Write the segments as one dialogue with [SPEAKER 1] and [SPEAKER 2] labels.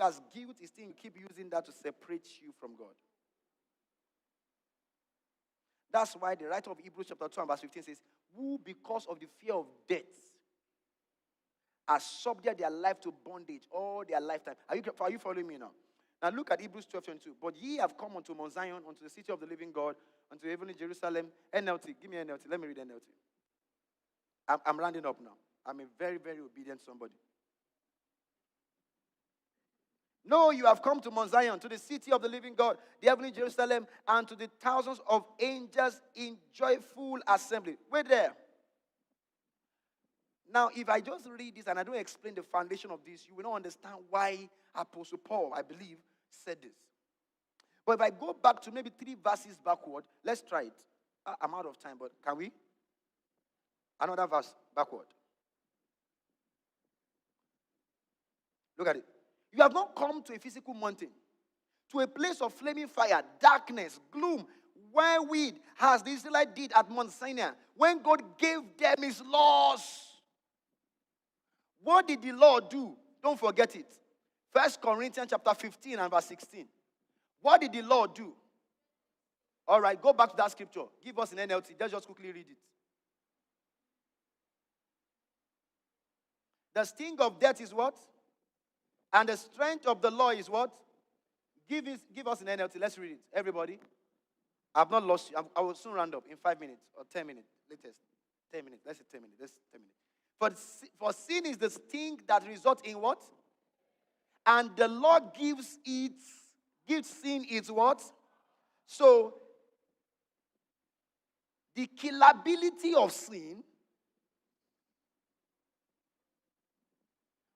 [SPEAKER 1] as guilt is still, you keep using that to separate you from God. That's why the writer of Hebrews chapter 2 and verse 15 says, who because of the fear of death are subject their life to bondage all their lifetime. Are you following me now? Now look at Hebrews 12:22. But ye have come unto Mount Zion, unto the city of the living God, unto heavenly Jerusalem. NLT, give me NLT. Let me read NLT. I'm rounding up now. I'm a very, very obedient somebody. No, you have come to Mount Zion, to the city of the living God, the heavenly Jerusalem, and to the thousands of angels in joyful assembly. Wait there. Now, if I just read this and I don't explain the foundation of this, you will not understand why Apostle Paul, I believe, said this. But if I go back to maybe 3 verses backward, let's try it. I'm out of time, but can we? Another verse backward. Look at it. You have not come to a physical mountain, to a place of flaming fire, darkness, gloom, wherewith as the Israelites did at Mount Sinai, when God gave them his laws. What did the Lord do? Don't forget it. 1 Corinthians chapter 15 and verse 16. What did the Lord do? All right, go back to that scripture. Give us an NLT. Let's just quickly read it. The sting of death is what? And the strength of the law is what? Give us an NLT. Let's read it. Everybody. I've not lost you. I will soon round up in 5 minutes or 10 minutes. Latest. 10 minutes. Let's say 10 minutes. Let's 10 minutes. For sin is the sting that results in what? And the law gives sin its what? So, the killability of sin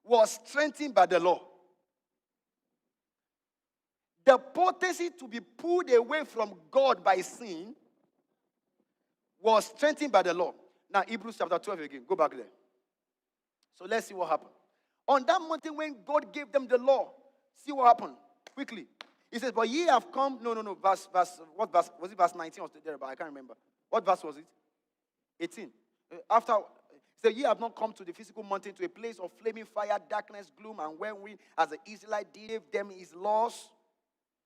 [SPEAKER 1] was strengthened by the law. The potency to be pulled away from God by sin was strengthened by the law. Now, Hebrews chapter 12 again. Go back there. So let's see what happened. On that mountain when God gave them the law, see what happened. Quickly. He says, but ye have come. No. What verse? Was it verse 19 or there? But I can't remember. What verse was it? 18. After, he said, ye have not come to the physical mountain, to a place of flaming fire, darkness, gloom, and wherewith, as the Israelites gave them his laws,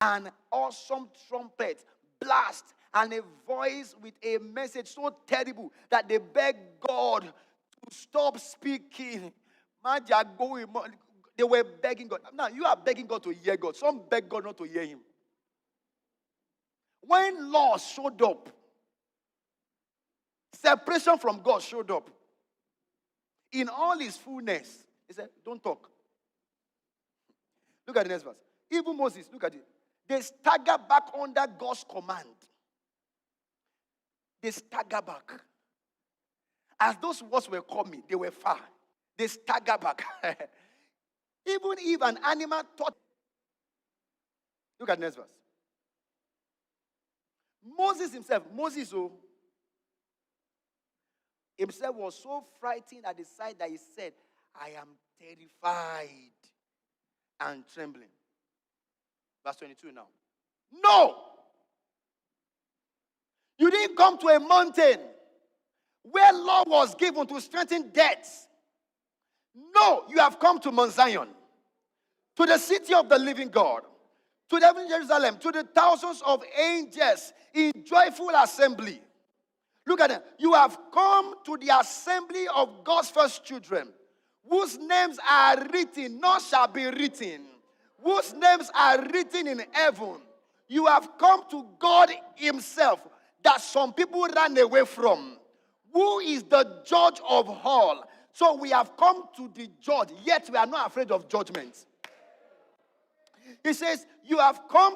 [SPEAKER 1] an awesome trumpet, blast, and a voice with a message so terrible that they begged God to stop speaking. They were begging God. Now, you are begging God to hear God. Some beg God not to hear him. When law showed up, separation from God showed up in all his fullness. He said, don't talk. Look at the next verse. Even Moses, look at it. They stagger back under God's command. They stagger back. As those words were coming, they were far. They stagger back. Even if an animal thought. Look at the next verse. Moses himself was so frightened at the sight that he said, I am terrified and trembling. Verse 22 now. No! You didn't come to a mountain where law was given to strengthen death. No, you have come to Mount Zion, to the city of the living God, to the heavenly Jerusalem, to the thousands of angels in joyful assembly. Look at it. You have come to the assembly of God's first children, whose names are written, nor shall be written, whose names are written in heaven. You have come to God himself, that some people ran away from, who is the judge of all. So we have come to the judge, yet we are not afraid of judgment. He says, you have come